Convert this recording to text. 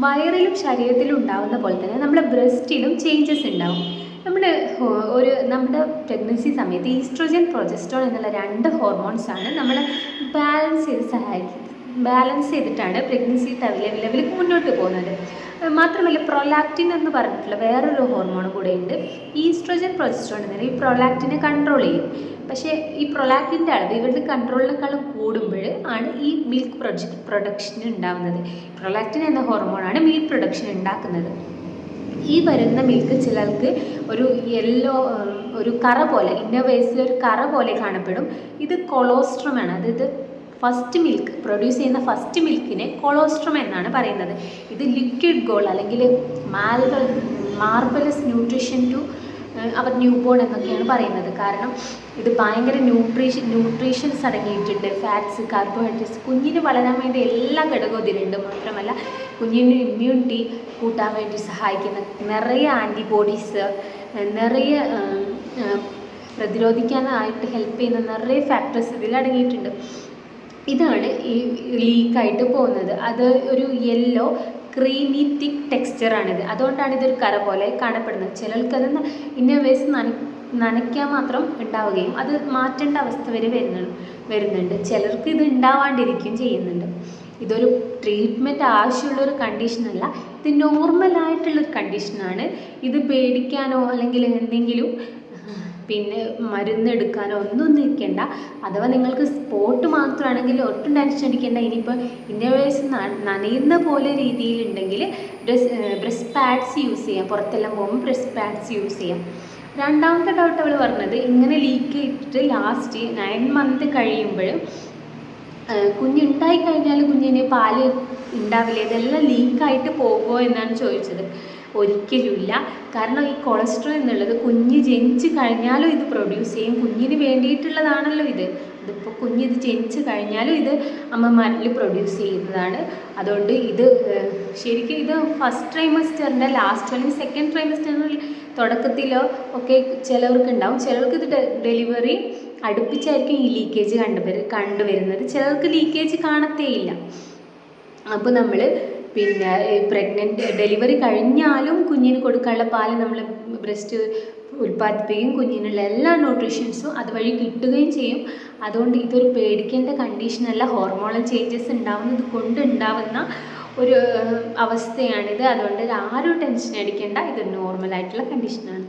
വയറിലും ശരീരത്തിലും ഉണ്ടാകുന്ന പോലെ തന്നെ നമ്മുടെ ബ്രസ്റ്റിലും ചേഞ്ചസ് ഉണ്ടാവും. നമ്മുടെ പ്രഗ്നൻസി സമയത്ത് ഈസ്ട്രോജൻ പ്രൊജസ്ട്രോൺ എന്നുള്ള 2 ഹോർമോൺസാണ് നമ്മളെ ബാലൻസ് ചെയ്തിട്ടാണ് പ്രഗ്നൻസി ലെവലിൽ മുന്നോട്ട് പോകുന്നത്. മാത്രമല്ല പ്രൊലാക്റ്റിൻ എന്ന് പറഞ്ഞിട്ടുള്ള വേറൊരു ഹോർമോൺ കൂടെ ഉണ്ട്. ഈസ്ട്രോജൻ പ്രൊജസ്ട്രോൺ എന്നാൽ ഈ പ്രൊലാക്റ്റിനെ കൺട്രോൾ ചെയ്യും. പക്ഷേ ഈ പ്രൊലാക്റ്റിൻ്റെ അളവ് ഇവരുടെ കൺട്രോളിനേക്കാളും കൂടുമ്പോൾ ആണ് ഈ മിൽക്ക് പ്രൊഡക്ഷൻ ഉണ്ടാകുന്നത്. പ്രൊലാക്റ്റിൻ എന്ന ഹോർമോണാണ് മിൽക്ക് പ്രൊഡക്ഷൻ ഉണ്ടാക്കുന്നത്. ഈ വരുന്ന മിൽക്ക് ചിലർക്ക് ഒരു കറ പോലെ, ഇന്നർ വേസിൽ ഒരു കറ പോലെ കാണപ്പെടും. ഇത് കൊളോസ്ട്രമാണ്. അതായത് ഫസ്റ്റ് മിൽക്ക് പ്രൊഡ്യൂസ് ചെയ്യുന്ന ഫസ്റ്റ് മിൽക്കിനെ കൊളോസ്ട്രം എന്നാണ് പറയുന്നത്. ഇത് ലിക്വിഡ് ഗോൾഡ് അല്ലെങ്കിൽ marvellous nutrition to our newborn എന്നൊക്കെയാണ് പറയുന്നത്. കാരണം ഇത് ഭയങ്കര ന്യൂട്രീഷൻസ് അടങ്ങിയിട്ടുണ്ട്. ഫാറ്റ്സ്, കാർബോഹൈഡ്രേറ്റ്സ്, കുഞ്ഞിന് വളരാൻ വേണ്ടി എല്ലാ ഘടകവും ഇതിലുണ്ട്. മാത്രമല്ല കുഞ്ഞിന് ഇമ്മ്യൂണിറ്റി കൂട്ടാൻ വേണ്ടി സഹായിക്കുന്ന നിറയെ ആൻറ്റിബോഡീസ്, നിറയെ പ്രതിരോധിക്കാനായിട്ട് ഹെൽപ്പ് ചെയ്യുന്ന നിറയെ ഫാക്ടേഴ്സ് ഇതിൽ അടങ്ങിയിട്ടുണ്ട്. ഇതാണ് ഈ ലീക്കായിട്ട് പോകുന്നത്. അത് ഒരു യെല്ലോ ക്രീമി തിക്ക് ടെക്സ്ചറാണിത്. അതുകൊണ്ടാണ് ഇതൊരു കറ പോലെ കാണപ്പെടുന്നത്. ചിലർക്കത് ഇന്നർ വേസ് നനയ്ക്കാൻ മാത്രം ഉണ്ടാവുകയും അത് മാറ്റേണ്ട അവസ്ഥ വരെ വരുന്നുണ്ട്. ചിലർക്ക് ഇത് ഉണ്ടാവാണ്ടിരിക്കുകയും ചെയ്യുന്നുണ്ട്. ഇതൊരു ട്രീറ്റ്മെൻറ്റ് ആവശ്യമുള്ളൊരു കണ്ടീഷനല്ല, ഇത് നോർമലായിട്ടുള്ളൊരു കണ്ടീഷനാണ്. ഇത് പേടിക്കാനോ അല്ലെങ്കിൽ എന്തെങ്കിലും മരുന്നെടുക്കാനോ ഒന്നും നിൽക്കേണ്ട. അഥവാ നിങ്ങൾക്ക് സ്പോട്ട് മാത്രമാണെങ്കിൽ ഒട്ടും ടെൻഷൻ അടിക്കേണ്ട. ഇനിയിപ്പോൾ ഇന്നവേഴ്സ് നനയുന്ന പോലെ രീതിയിലുണ്ടെങ്കിൽ ബ്രസ്റ്റ് പാഡ്സ് യൂസ് ചെയ്യാം. പുറത്തെല്ലാം പോകുമ്പോൾ ബ്രസ്റ്റ് പാഡ്സ് യൂസ് ചെയ്യാം. രണ്ടാമത്തെ ഡൗട്ട് അവൾ പറഞ്ഞത്, ഇങ്ങനെ ലീക്ക് ചെയ്തിട്ട് ലാസ്റ്റ് 9 മന്ത് കഴിയുമ്പോൾ കുഞ്ഞുണ്ടായി കഴിഞ്ഞാൽ കുഞ്ഞിന് പാല് ഉണ്ടാവില്ല, ഇതെല്ലാം ലീക്കായിട്ട് പോകുമോ എന്നാണ് ചോദിച്ചത്. ഒരിക്കലുമില്ല. കാരണം ഈ കൊളസ്ട്രോൾ എന്നുള്ളത് കുഞ്ഞ് ജനിച്ച് കഴിഞ്ഞാലും ഇത് പ്രൊഡ്യൂസ് ചെയ്യും. കുഞ്ഞിന് വേണ്ടിയിട്ടുള്ളതാണല്ലോ ഇത്. ഇതിപ്പോൾ കുഞ്ഞിത് ജനിച്ച് കഴിഞ്ഞാലും ഇത് അമ്മമാരിൽ പ്രൊഡ്യൂസ് ചെയ്യുന്നതാണ്. അതുകൊണ്ട് ഇത് ശരിക്കും ഇത് ഫസ്റ്റ് ട്രൈമസ്റ്ററിൻ്റെ ലാസ്റ്റ് അല്ലെങ്കിൽ സെക്കൻഡ് ട്രൈമസ്റ്ററിൻ്റെ തുടക്കത്തിലോ ഒക്കെ ചിലവർക്ക് ഉണ്ടാവും. ചിലർക്ക് ഇത് ഡെലിവറി അടുപ്പിച്ചായിരിക്കും ഈ ലീക്കേജ് കണ്ടുവരുന്നത്. ചിലർക്ക് ലീക്കേജ് കാണത്തേയില്ല. അപ്പോൾ നമ്മൾ ഡെലിവറി കഴിഞ്ഞാലും കുഞ്ഞിന് കൊടുക്കാനുള്ള പാല് നമ്മൾ ബ്രസ്റ്റ് ഉൽപ്പാദിപ്പിക്കുകയും കുഞ്ഞിനുള്ള എല്ലാ ന്യൂട്രീഷൻസും അതുവഴി കിട്ടുകയും ചെയ്യും. അതുകൊണ്ട് ഇതൊരു പേടിക്കേണ്ട കണ്ടീഷനല്ല. ഹോർമോണൽ ചേഞ്ചസ് ഉണ്ടാവുന്നത് കൊണ്ടുണ്ടാവുന്ന ഒരു അവസ്ഥയാണിത്. അതുകൊണ്ട് ആരും ടെൻഷൻ അടിക്കേണ്ട. ഇത് നോർമലായിട്ടുള്ള കണ്ടീഷനാണ്.